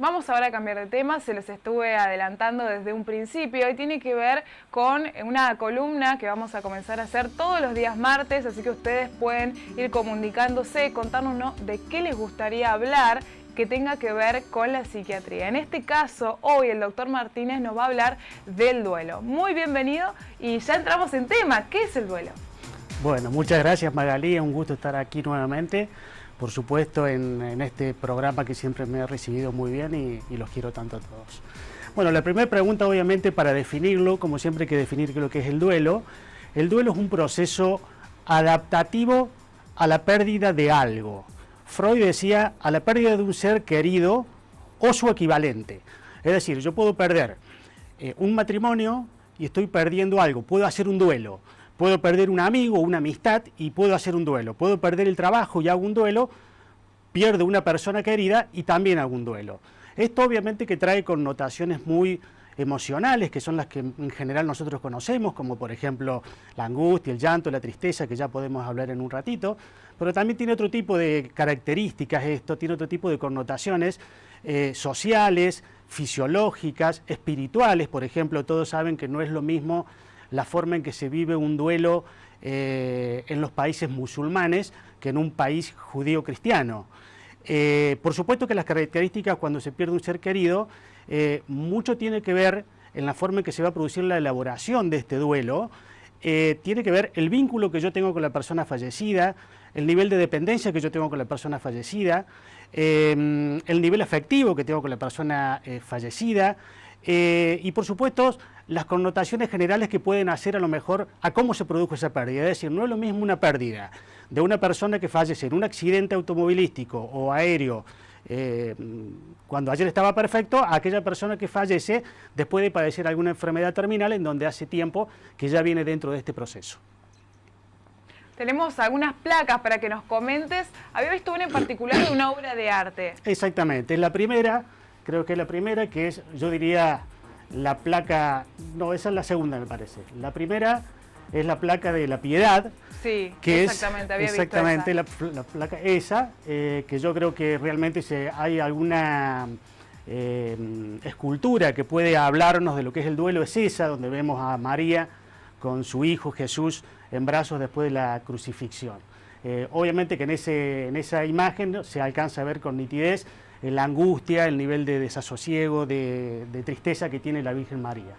Vamos ahora a cambiar de tema, se los estuve adelantando desde un principio y tiene que ver con una columna que vamos a comenzar a hacer todos los días martes, así que ustedes pueden ir comunicándose, contarnos de qué les gustaría hablar que tenga que ver con la psiquiatría. En este caso, hoy el doctor Martínez nos va a hablar del duelo. Muy bienvenido y ya entramos en tema. ¿Qué es el duelo? Bueno, muchas gracias Magalí, es un gusto estar aquí nuevamente. Por supuesto, en este programa que siempre me ha recibido muy bien y los quiero tanto a todos. Bueno, la primera pregunta, obviamente, para definirlo, como siempre hay que definir lo que es el duelo. El duelo es un proceso adaptativo a la pérdida de algo. Freud decía a la pérdida de un ser querido o su equivalente. Es decir, yo puedo perder un matrimonio y estoy perdiendo algo, puedo hacer un duelo. Puedo perder un amigo o una amistad y puedo hacer un duelo. Puedo perder el trabajo y hago un duelo, pierdo una persona querida y también hago un duelo. Esto obviamente que trae connotaciones muy emocionales, que son las que en general nosotros conocemos, como por ejemplo la angustia, el llanto, la tristeza, que ya podemos hablar en un ratito, pero también tiene otro tipo de características esto, tiene otro tipo de connotaciones sociales, fisiológicas, espirituales. Por ejemplo, todos saben que no es lo mismo la forma en que se vive un duelo en los países musulmanes que en un país judío-cristiano. Por supuesto que las características cuando se pierde un ser querido, mucho tiene que ver en la forma en que se va a producir la elaboración de este duelo, tiene que ver el vínculo que yo tengo con la persona fallecida, el nivel de dependencia que yo tengo con la persona fallecida, el nivel afectivo que tengo con la persona fallecida, y por supuesto las connotaciones generales que pueden hacer a lo mejor a cómo se produjo esa pérdida. Es decir, no es lo mismo una pérdida de una persona que fallece en un accidente automovilístico o aéreo cuando ayer estaba perfecto, a aquella persona que fallece después de padecer alguna enfermedad terminal en donde hace tiempo que ya viene dentro de este proceso. Tenemos algunas placas para que nos comentes. Había visto una en particular de una obra de arte. Exactamente, la primera, creo que es la primera, que es, yo diría, la placa, no, esa es la segunda me parece. La primera es la placa de la Piedad. Sí, que exactamente, es exactamente la placa esa, que yo creo que realmente hay alguna escultura que puede hablarnos de lo que es el duelo, es esa, donde vemos a María con su hijo Jesús en brazos después de la crucifixión. Obviamente que en esa imagen se alcanza a ver con nitidez la angustia, el nivel de desasosiego, de tristeza que tiene la Virgen María.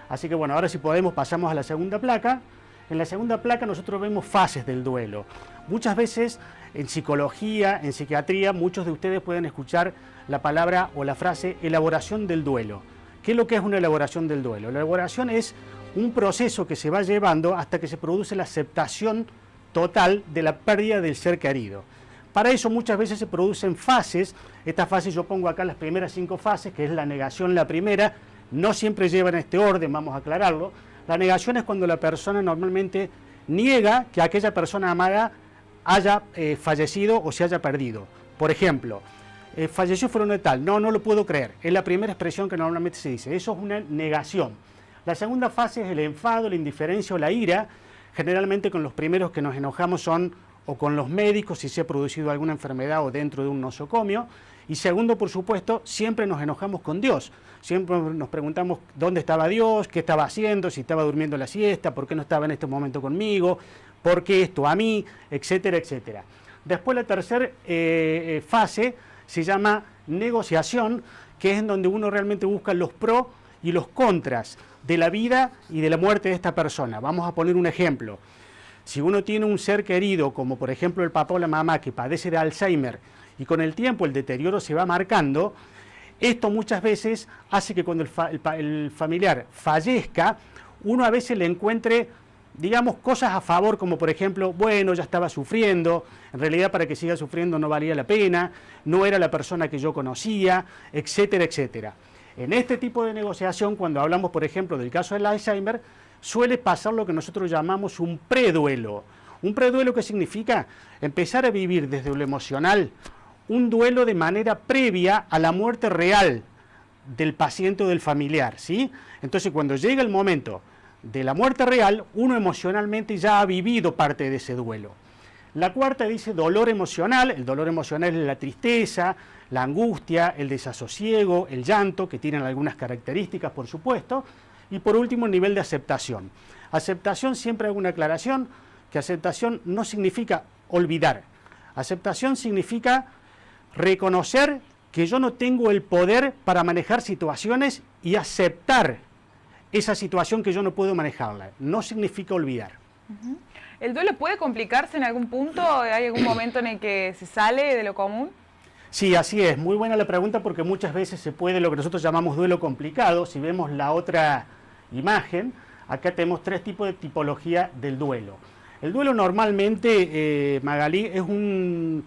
Así que bueno, ahora si podemos pasamos a la segunda placa. En la segunda placa nosotros vemos fases del duelo. Muchas veces en psicología, en psiquiatría, muchos de ustedes pueden escuchar la palabra o la frase elaboración del duelo. ¿Qué es lo que es una elaboración del duelo? La elaboración es un proceso que se va llevando hasta que se produce la aceptación total de la pérdida del ser querido. Para eso muchas veces se producen fases. Estas fases yo pongo acá las primeras 5 fases, que es la negación la primera. No siempre llevan este orden, vamos a aclararlo. La negación es cuando la persona normalmente niega que aquella persona amada haya fallecido o se haya perdido. Por ejemplo, falleció fulano de tal, no lo puedo creer. Es la primera expresión que normalmente se dice. Eso es una negación. La segunda fase es el enfado, la indiferencia o la ira. Generalmente con los primeros que nos enojamos son o con los médicos si se ha producido alguna enfermedad o dentro de un nosocomio. Y segundo, por supuesto, siempre nos enojamos con Dios. Siempre nos preguntamos dónde estaba Dios, qué estaba haciendo, si estaba durmiendo la siesta, por qué no estaba en este momento conmigo, por qué esto a mí, etcétera, etcétera. Después la tercera fase se llama negociación, que es en donde uno realmente busca los pros y los contras de la vida y de la muerte de esta persona. Vamos a poner un ejemplo. Si uno tiene un ser querido, como por ejemplo el papá o la mamá que padece de Alzheimer, y con el tiempo el deterioro se va marcando, esto muchas veces hace que cuando el familiar fallezca, uno a veces le encuentre, digamos, cosas a favor, como por ejemplo, bueno, ya estaba sufriendo, en realidad para que siga sufriendo no valía la pena, no era la persona que yo conocía, etcétera, etcétera. En este tipo de negociación, cuando hablamos, por ejemplo, del caso del Alzheimer, suele pasar lo que nosotros llamamos un preduelo. ¿Un preduelo qué significa? Empezar a vivir desde lo emocional un duelo de manera previa a la muerte real del paciente o del familiar, ¿sí? Entonces, cuando llega el momento de la muerte real, uno emocionalmente ya ha vivido parte de ese duelo. La cuarta dice dolor emocional. El dolor emocional es la tristeza, la angustia, el desasosiego, el llanto, que tienen algunas características, por supuesto, y por último el nivel de aceptación. Aceptación, siempre hago una aclaración, que aceptación no significa olvidar. Aceptación significa reconocer que yo no tengo el poder para manejar situaciones y aceptar esa situación que yo no puedo manejarla. No significa olvidar. ¿El duelo puede complicarse en algún punto? ¿Hay algún momento en el que se sale de lo común? Sí, así es. Muy buena la pregunta porque muchas veces se puede lo que nosotros llamamos duelo complicado. Si vemos la otra imagen, acá tenemos 3 tipos de tipología del duelo. El duelo normalmente, Magalí, es un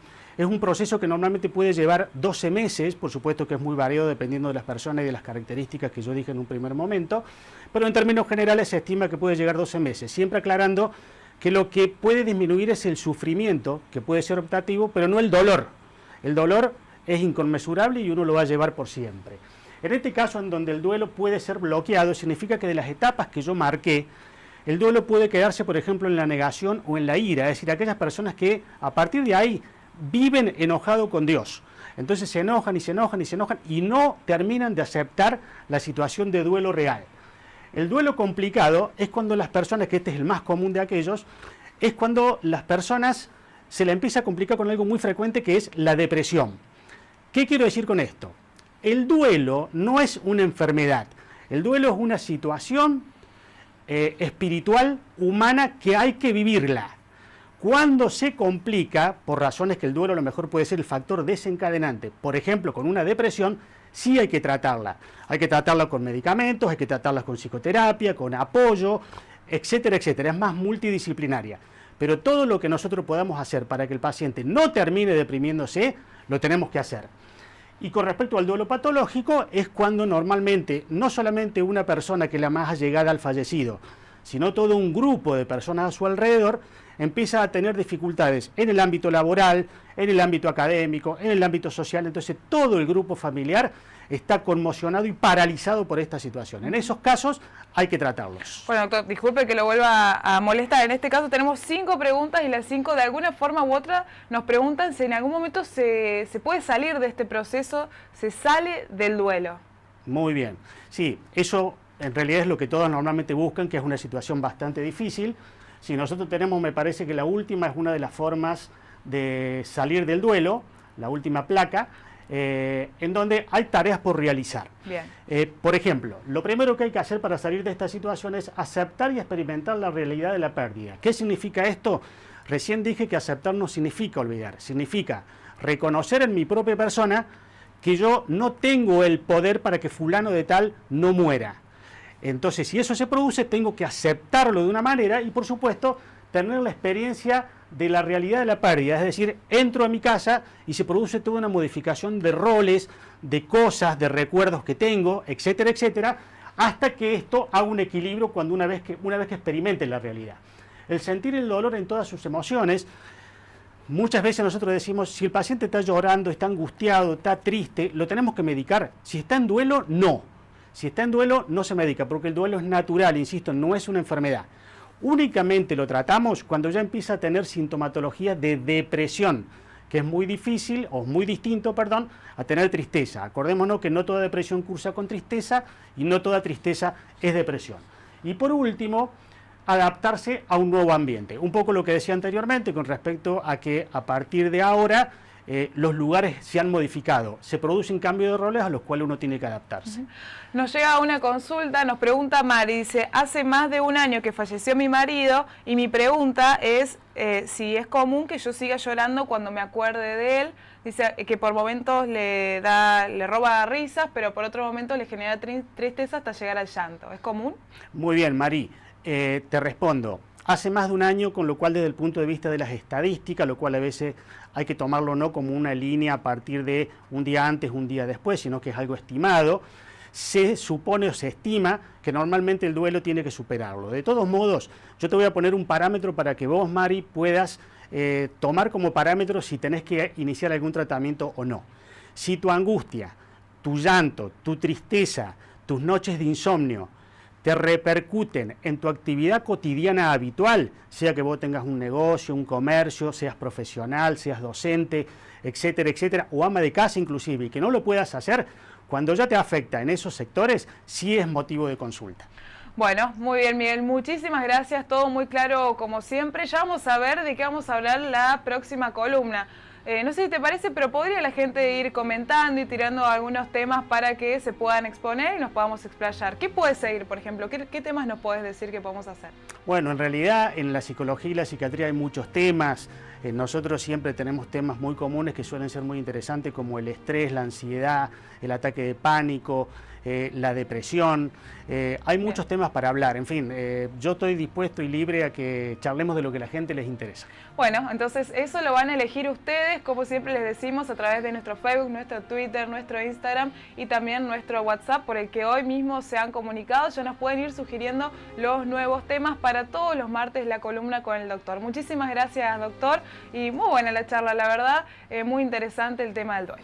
proceso que normalmente puede llevar 12 meses, por supuesto que es muy variado dependiendo de las personas y de las características que yo dije en un primer momento, pero en términos generales se estima que puede llegar 12 meses, siempre aclarando que lo que puede disminuir es el sufrimiento, que puede ser optativo, pero no el dolor. El dolor es inconmensurable y uno lo va a llevar por siempre. En este caso, en donde el duelo puede ser bloqueado, significa que de las etapas que yo marqué, el duelo puede quedarse, por ejemplo, en la negación o en la ira, es decir, aquellas personas que a partir de ahí viven enojados con Dios. Entonces se enojan y se enojan y se enojan y no terminan de aceptar la situación de duelo real. El duelo complicado es cuando las personas, que este es el más común de aquellos, es cuando las personas se le empieza a complicar con algo muy frecuente que es la depresión. ¿Qué quiero decir con esto? El duelo no es una enfermedad, el duelo es una situación espiritual, humana, que hay que vivirla. Cuando se complica, por razones que el duelo a lo mejor puede ser el factor desencadenante, por ejemplo, con una depresión, sí hay que tratarla. Hay que tratarla con medicamentos, hay que tratarla con psicoterapia, con apoyo, etcétera, etcétera. Es más multidisciplinaria. Pero todo lo que nosotros podamos hacer para que el paciente no termine deprimiéndose, lo tenemos que hacer. Y con respecto al duelo patológico, es cuando normalmente, no solamente una persona que es la más allegada al fallecido, sino todo un grupo de personas a su alrededor, empieza a tener dificultades en el ámbito laboral, en el ámbito académico, en el ámbito social. Entonces todo el grupo familiar está conmocionado y paralizado por esta situación. En esos casos hay que tratarlos. Bueno, doctor, disculpe que lo vuelva a molestar. En este caso tenemos 5 preguntas y las 5 de alguna forma u otra nos preguntan si en algún momento se puede salir de este proceso, se sale del duelo. Muy bien. Sí, eso en realidad es lo que todos normalmente buscan, que es una situación bastante difícil. Si nosotros tenemos, me parece que la última es una de las formas de salir del duelo, la última placa, en donde hay tareas por realizar. Bien. Por ejemplo, lo primero que hay que hacer para salir de esta situación es aceptar y experimentar la realidad de la pérdida. ¿Qué significa esto? Recién dije que aceptar no significa olvidar, significa reconocer en mi propia persona que yo no tengo el poder para que fulano de tal no muera. Entonces, si eso se produce, tengo que aceptarlo de una manera y, por supuesto, tener la experiencia de la realidad de la pérdida. Es decir, entro a mi casa y se produce toda una modificación de roles, de cosas, de recuerdos que tengo, etcétera, etcétera, hasta que esto haga un equilibrio cuando una vez que experimente la realidad. El sentir el dolor en todas sus emociones, muchas veces nosotros decimos, si el paciente está llorando, está angustiado, está triste, lo tenemos que medicar. Si está en duelo, no. Si está en duelo, no se medica, porque el duelo es natural, insisto, no es una enfermedad. Únicamente lo tratamos cuando ya empieza a tener sintomatología de depresión, que es muy difícil, o muy distinto, perdón, a tener tristeza. Acordémonos que no toda depresión cursa con tristeza y no toda tristeza es depresión. Y por último, adaptarse a un nuevo ambiente. Un poco lo que decía anteriormente con respecto a que a partir de ahora los lugares se han modificado, se producen cambios de roles a los cuales uno tiene que adaptarse. Nos llega una consulta, nos pregunta Mari, dice, hace más de un año que falleció mi marido y mi pregunta es si es común que yo siga llorando cuando me acuerde de él. Dice que por momentos le roba risas, pero por otro momento le genera tristeza hasta llegar al llanto. ¿Es común? Muy bien, Mari, te respondo. Hace más de un año, con lo cual desde el punto de vista de las estadísticas, lo cual a veces hay que tomarlo no como una línea a partir de un día antes, un día después, sino que es algo estimado, se supone o se estima que normalmente el duelo tiene que superarlo. De todos modos, yo te voy a poner un parámetro para que vos, Mari, puedas tomar como parámetro si tenés que iniciar algún tratamiento o no. Si tu angustia, tu llanto, tu tristeza, tus noches de insomnio, te repercuten en tu actividad cotidiana habitual, sea que vos tengas un negocio, un comercio, seas profesional, seas docente, etcétera, etcétera, o ama de casa inclusive, y que no lo puedas hacer, cuando ya te afecta en esos sectores, sí es motivo de consulta. Bueno, muy bien, Miguel, muchísimas gracias, todo muy claro como siempre. Ya vamos a ver de qué vamos a hablar la próxima columna. No sé si te parece, pero podría la gente ir comentando y tirando algunos temas para que se puedan exponer y nos podamos explayar. ¿Qué puede seguir, por ejemplo? ¿Qué temas nos puedes decir que podemos hacer? Bueno, en realidad en la psicología y la psiquiatría hay muchos temas. Nosotros siempre tenemos temas muy comunes que suelen ser muy interesantes, como el estrés, la ansiedad, el ataque de pánico, la depresión. Hay muchos temas para hablar. En fin, yo estoy dispuesto y libre a que charlemos de lo que a la gente les interesa. Bueno, entonces eso lo van a elegir ustedes, como siempre les decimos, a través de nuestro Facebook, nuestro Twitter, nuestro Instagram y también nuestro WhatsApp, por el que hoy mismo se han comunicado. Ya nos pueden ir sugiriendo los nuevos temas para todos los martes, la columna con el doctor. Muchísimas gracias, doctor, y muy buena la charla, la verdad, muy interesante el tema del duelo.